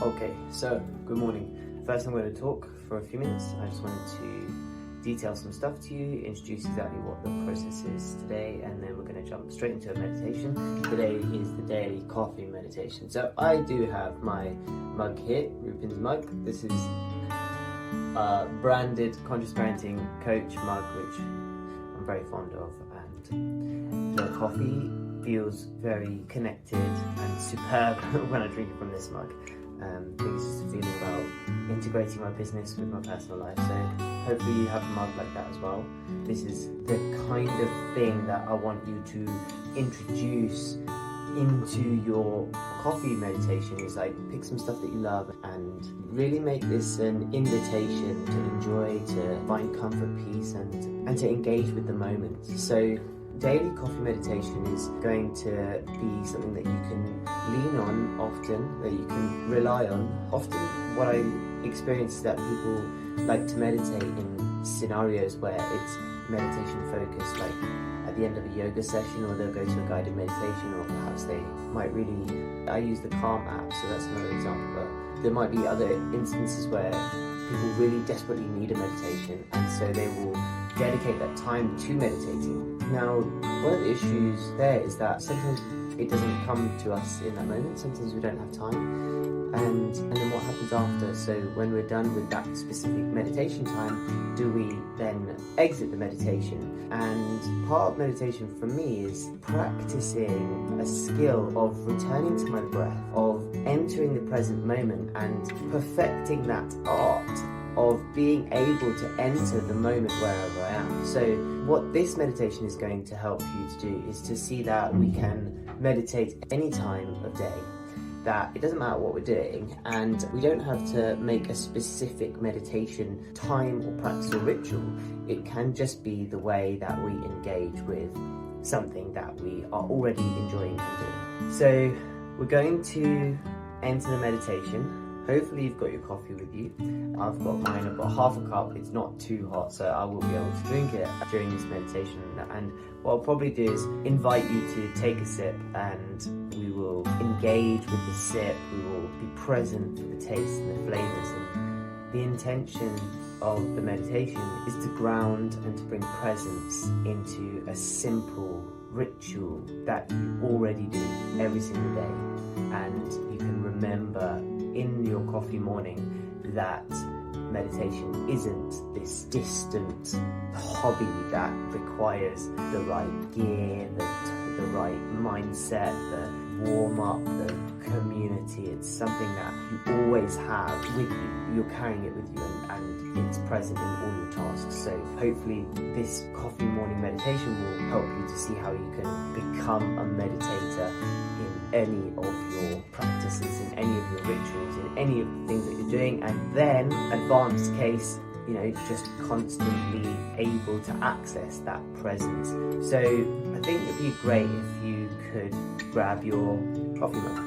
Okay, so good morning. First I'm going to talk for a few minutes. I just wanted to detail some stuff to you, introduce exactly what the process is today, and then we're going to jump straight into a meditation. Today is the daily coffee meditation. So I do have my mug here, Rupin's mug. This is a branded Conscious Parenting Coach mug, which I'm very fond of, and the coffee feels very connected and superb when I drink it from this mug. I think it's just a feeling about integrating my business with my personal life, so hopefully you have a mug like that as well. This is the kind of thing that I want you to introduce into your coffee meditation. Is like, pick some stuff that you love and really make this an invitation to enjoy, to find comfort, peace, and to engage with the moment. So daily coffee meditation is going to be something that you can lean on often, that you can rely on. Often what I experience is that people like to meditate in scenarios where it's meditation focused, like at the end of a yoga session, or they'll go to a guided meditation, or perhaps they might really, I use the Calm app, so that's another example, but there might be other instances where people really desperately need a meditation, and so they will dedicate that time to meditating. Now, one of the issues there is that sometimes it doesn't come to us in that moment, sometimes we don't have time, and then what happens after? So when we're done with that specific meditation time, do we then exit the meditation? And part of meditation for me is practicing a skill of returning to my breath, of entering the present moment and perfecting that art of being able to enter the moment wherever I am. So what this meditation is going to help you to do is to see that we can meditate any time of day, that it doesn't matter what we're doing, and we don't have to make a specific meditation time or practice or ritual. It can just be the way that we engage with something that we are already enjoying and doing. So we're going to enter the meditation. Hopefully you've got your coffee with you. I've got mine, I've got half a cup. It's not too hot, so I will be able to drink it during this meditation. And what I'll probably do is invite you to take a sip, and we will engage with the sip. We will be present for the taste and the flavors. And the intention of the meditation is to ground and to bring presence into a simple ritual that you already do every single day. And you can remember in your coffee morning that meditation isn't this distant hobby that requires the right gear, the right mindset, the warm-up, the community. It's something that you always have with you. You're carrying it with you, and it's present in all your tasks. So hopefully this coffee morning meditation will help you to see how you can become a meditator in any of your practices, in any of your rituals, in any of the things that you're doing, and then advanced case, just constantly able to access that presence. So I think it'd be great if you could grab your coffee mug,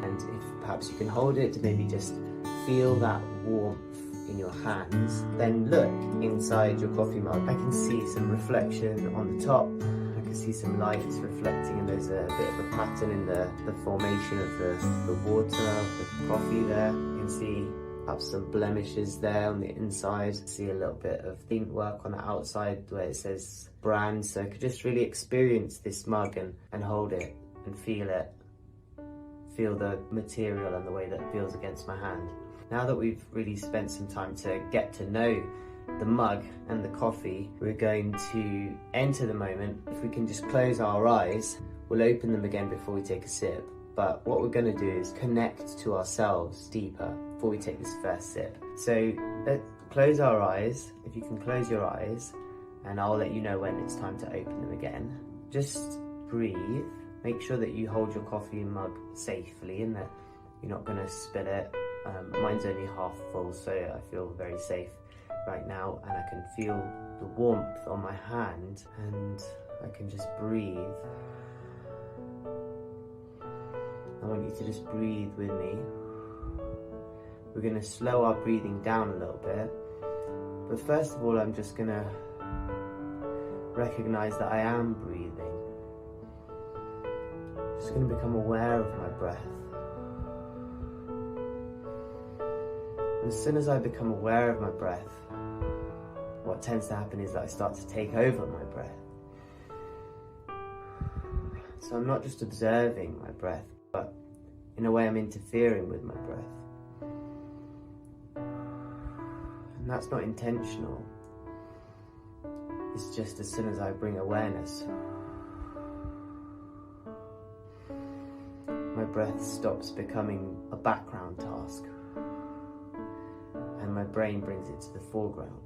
and if perhaps you can hold it to maybe just feel that warmth in your hands. Then look inside your coffee mug. I can see some reflection on the top. I can see some lights reflecting, and there's a bit of a pattern in the formation of the water, of the coffee there. You can see perhaps some blemishes there on the inside. See a little bit of paint work on the outside where it says brand. So I could just really experience this mug and hold it and feel it. Feel the material and the way that it feels against my hand. Now that we've really spent some time to get to know the mug and the coffee, we're going to enter the moment. If we can just close our eyes, we'll open them again before we take a sip. But what we're going to do is connect to ourselves deeper before we take this first sip. So let's close our eyes. If you can close your eyes, and I'll let you know when it's time to open them again. Just breathe. Make sure that you hold your coffee mug safely and that you're not going to spill it. Mine's only half full, so I feel very safe right now, and I can feel the warmth on my hand, and I can just breathe. I want you to just breathe with me. We're going to slow our breathing down a little bit, but first of all I'm just going to recognize that I am breathing. Just going to become aware of my breath. As soon as I become aware of my breath, what tends to happen is that I start to take over my breath. So I'm not just observing my breath, but in a way I'm interfering with my breath. And that's not intentional. It's just as soon as I bring awareness, my breath stops becoming a background task and my brain brings it to the foreground.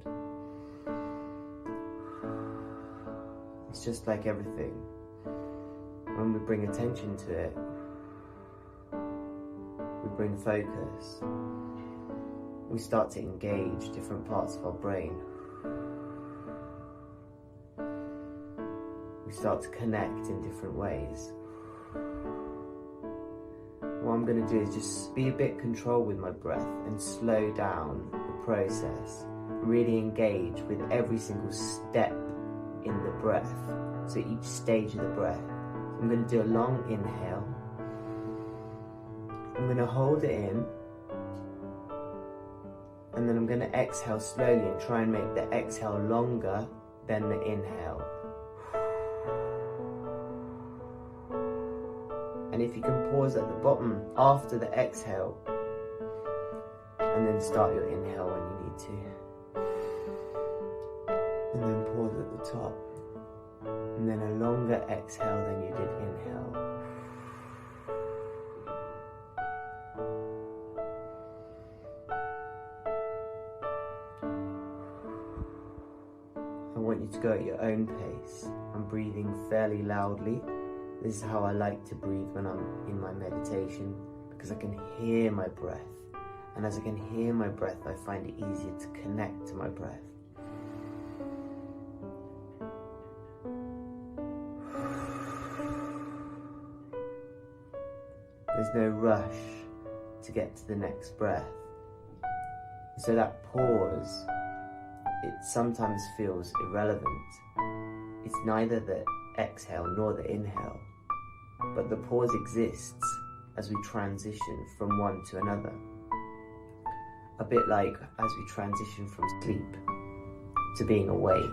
It's just like everything. When we bring attention to it, we bring focus, we start to engage different parts of our brain. We start to connect in different ways. What I'm going to do is just be a bit controlled with my breath and slow down the process. Really engage with every single step in the breath. So each stage of the breath. I'm going to do a long inhale. I'm going to hold it in. And then I'm going to exhale slowly and try and make the exhale longer than the inhale. And if you can pause at the bottom after the exhale, and then start your inhale when you need to. And then pause at the top. And then a longer exhale than you did inhale. I want you to go at your own pace. I'm breathing fairly loudly. This is how I like to breathe when I'm in my meditation, because I can hear my breath. And as I can hear my breath, I find it easier to connect to my breath. There's no rush to get to the next breath. So that pause, it sometimes feels irrelevant. It's neither the exhale nor the inhale, but the pause exists as we transition from one to another. A bit like as we transition from sleep to being awake.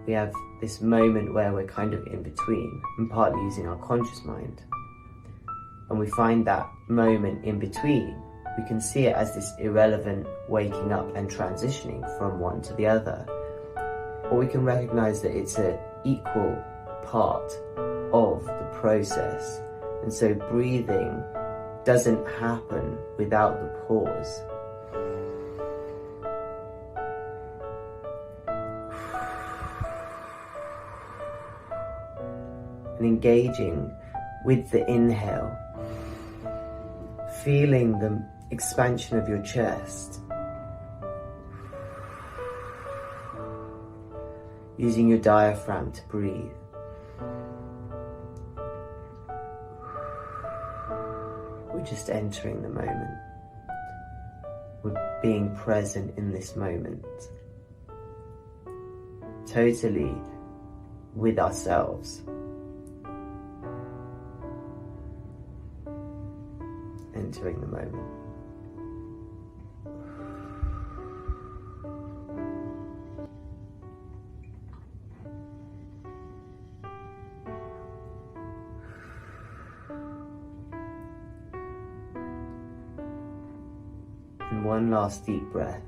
We have this moment where we're kind of in between and partly using our conscious mind. And we find that moment in between, we can see it as this irrelevant waking up and transitioning from one to the other. Or we can recognize that it's an equal part of the process. And so breathing doesn't happen without the pause. And engaging with the inhale, feeling the expansion of your chest, using your diaphragm to breathe. We're just entering the moment. We're being present in this moment. Totally with ourselves. Entering the moment. And one last deep breath.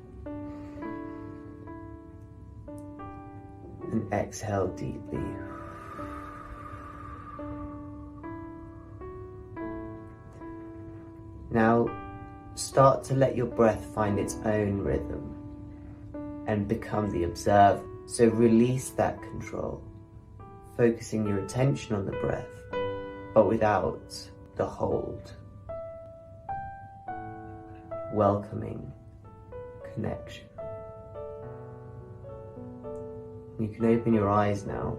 And exhale deeply. Now, start to let your breath find its own rhythm and become the observer. So release that control, focusing your attention on the breath, but without the hold. Welcoming connection. You can open your eyes now.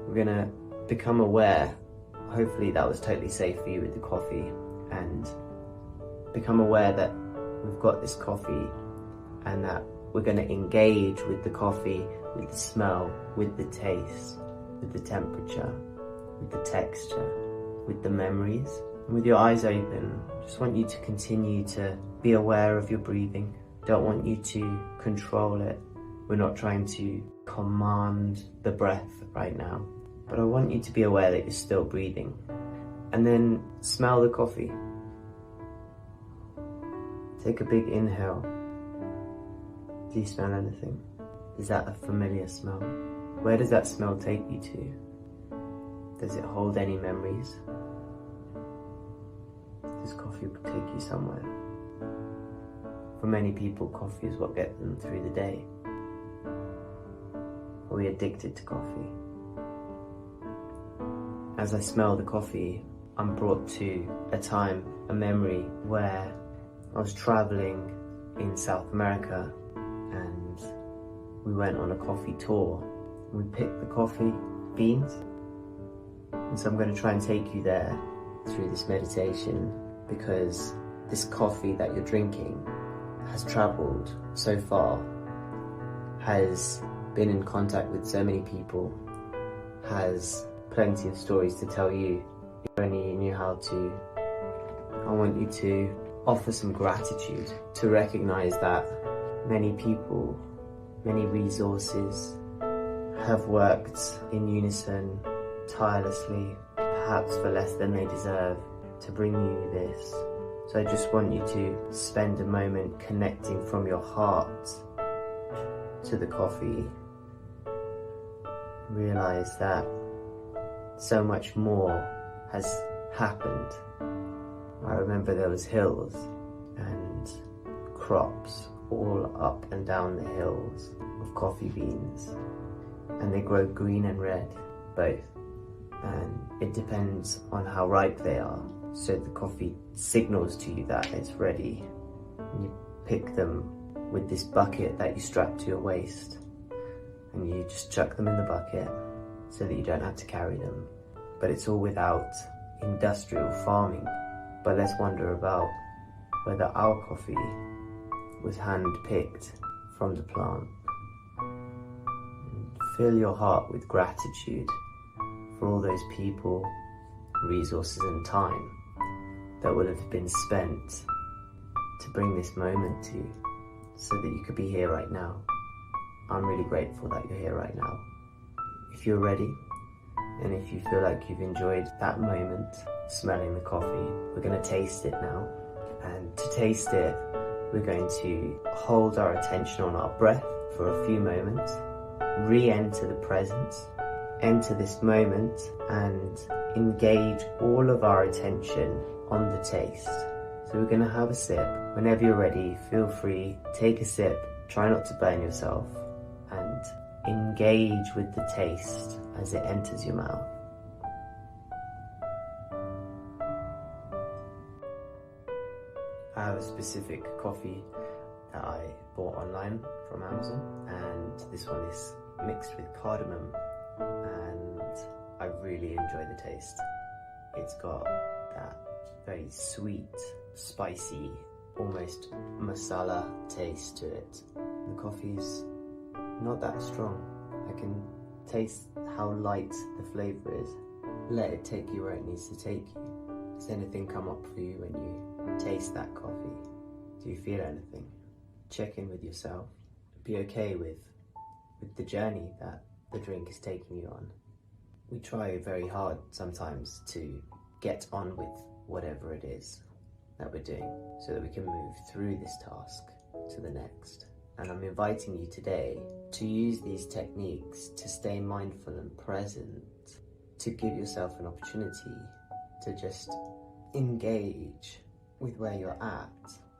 We're gonna become aware. Hopefully that was totally safe for you with the coffee. And become aware that we've got this coffee and that we're going to engage with the coffee, with the smell, with the taste, with the temperature, with the texture, with the memories, And with your eyes open, just want you to continue to be aware of your breathing. Don't want you to control it. We're not trying to command the breath right now, but I want you to be aware that you're still breathing. And then smell the coffee. Take a big inhale. Do you smell anything? Is that a familiar smell? Where does that smell take you to? Does it hold any memories? Does coffee take you somewhere? For many people, coffee is what gets them through the day. Are we addicted to coffee? As I smell the coffee, I'm brought to a time, a memory where I was traveling in South America and we went on a coffee tour. We picked the coffee beans, and so I'm going to try and take you there through this meditation, because this coffee that you're drinking has traveled so far, has been in contact with so many people, has plenty of stories to tell you. If only you knew how to. I want you to offer some gratitude, to recognize that many people, many resources have worked in unison, tirelessly, perhaps for less than they deserve, to bring you this. So I just want you to spend a moment connecting from your heart to the coffee. Realize that so much more has happened. I remember there was hills and crops all up and down the hills of coffee beans, and they grow green and red, both, and it depends on how ripe they are. So the coffee signals to you that it's ready. And you pick them with this bucket that you strap to your waist, and you just chuck them in the bucket so that you don't have to carry them. But it's all without industrial farming. But let's wonder about whether our coffee was hand-picked from the plant. And fill your heart with gratitude for all those people, resources and time that would have been spent to bring this moment to you, so that you could be here right now. I'm really grateful that you're here right now. If you're ready, and if you feel like you've enjoyed that moment smelling the coffee, we're going to taste it now. And to taste it, we're going to hold our attention on our breath for a few moments, re-enter the present, enter this moment, and engage all of our attention on the taste. So we're going to have a sip. Whenever you're ready, feel free, take a sip, try not to burn yourself, and engage with the taste as it enters your mouth. I have a specific coffee that I bought online from Amazon, and this one is mixed with cardamom, and I really enjoy the taste. It's got that very sweet, spicy, almost masala taste to it. The coffee's not that strong. I can taste how light the flavour is. Let it take you where it needs to take you. Does anything come up for you when you taste that coffee? Do you feel anything? Check in with yourself. Be okay with the journey that the drink is taking you on. We try very hard sometimes to get on with whatever it is that we're doing, so that we can move through this task to the next. And I'm inviting you today to use these techniques to stay mindful and present, to give yourself an opportunity to just engage with where you're at.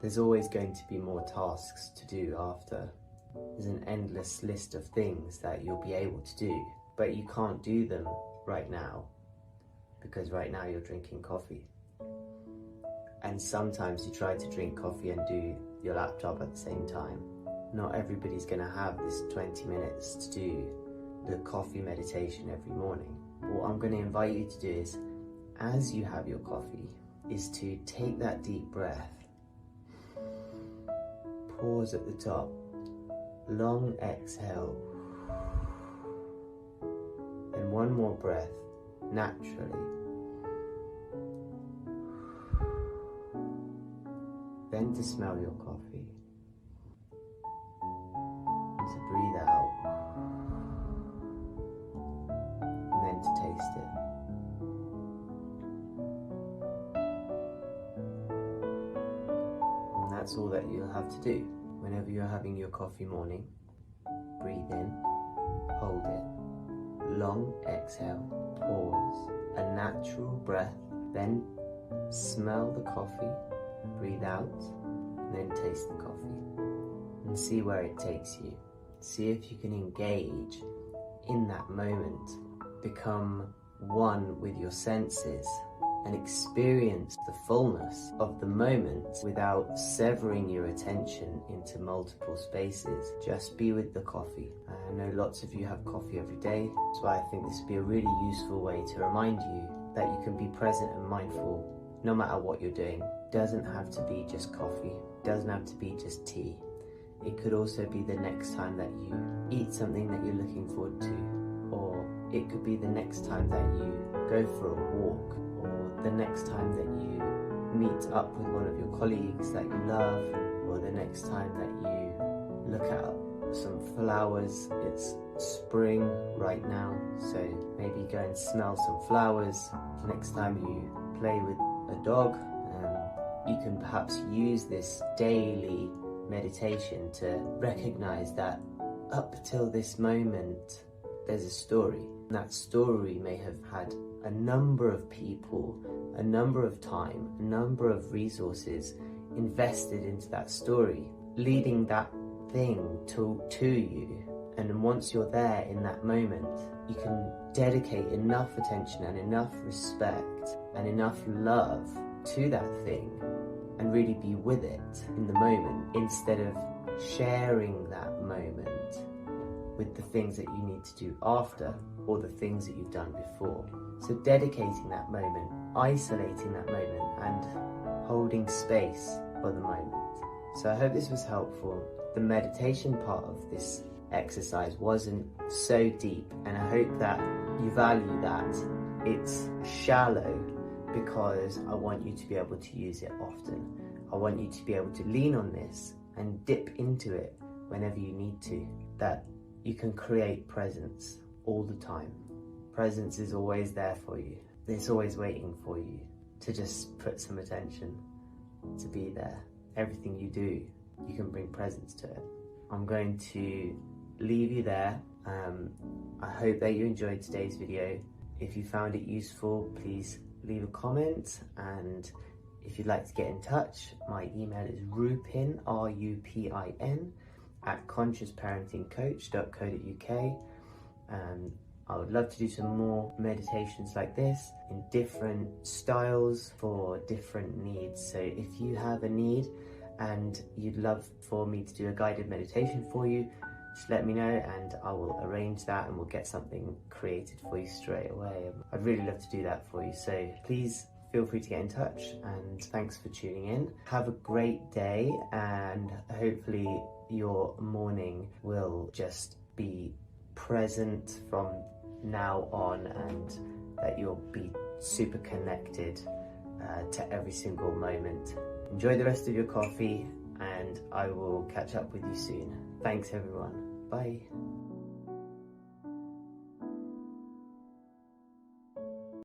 There's always going to be more tasks to do after. There's an endless list of things that you'll be able to do, but you can't do them right now, because right now you're drinking coffee. And sometimes you try to drink coffee and do your laptop at the same time. Not everybody's gonna have this 20 minutes to do the coffee meditation every morning. What I'm gonna invite you to do is, as you have your coffee, is to take that deep breath, pause at the top, long exhale, and one more breath, naturally. then to smell your coffee, and to breathe out, and then to taste it. And that's all that you'll have to do. Whenever you're having your coffee morning, breathe in, hold it, long exhale, pause, a natural breath, then smell the coffee, breathe out, and then taste the coffee. And see where it takes you. See if you can engage in that moment, become one with your senses, and experience the fullness of the moment without severing your attention into multiple spaces. Just be with the coffee. I know lots of you have coffee every day, so I think this would be a really useful way to remind you that you can be present and mindful no matter what you're doing. It doesn't have to be just coffee, it doesn't have to be just tea. It could also be the next time that you eat something that you're looking forward to, or it could be the next time that you go for a walk, or the next time that you meet up with one of your colleagues that you love, or the next time that you look at some flowers. It's spring right now, so maybe go and smell some flowers. Next time you play with a dog, you can perhaps use this daily meditation to recognize that up till this moment there's a story. And that story may have had a number of people, a number of time, a number of resources invested into that story, leading that thing to you. And once you're there in that moment, you can dedicate enough attention and enough respect and enough love to that thing and really be with it in the moment, instead of sharing that moment with the things that you need to do after, or the things that you've done before. So dedicating that moment, isolating that moment, and holding space for the moment. So I hope this was helpful. The meditation part of this exercise wasn't so deep, and I hope that you value that. It's shallow because I want you to be able to use it often. I want you to be able to lean on this and dip into it whenever you need to, that you can create presence all the time. Presence is always there for you. It's always waiting for you to just put some attention, to be there. Everything you do, you can bring presence to it. I'm going to leave you there. I hope that you enjoyed today's video. If you found it useful, please leave a comment, and if you'd like to get in touch, my email is Rupin, R-U-P-I-N, at consciousparentingcoach.co.uk. I would love to do some more meditations like this in different styles for different needs. So if you have a need and you'd love for me to do a guided meditation for you, just let me know and I will arrange that, and we'll get something created for you straight away. I'd really love to do that for you. So please feel free to get in touch, and thanks for tuning in. Have a great day, and hopefully your morning will just be present from now on, and that you'll be super connected to every single moment. Enjoy the rest of your coffee, and I will catch up with you soon. Thanks everyone. Bye.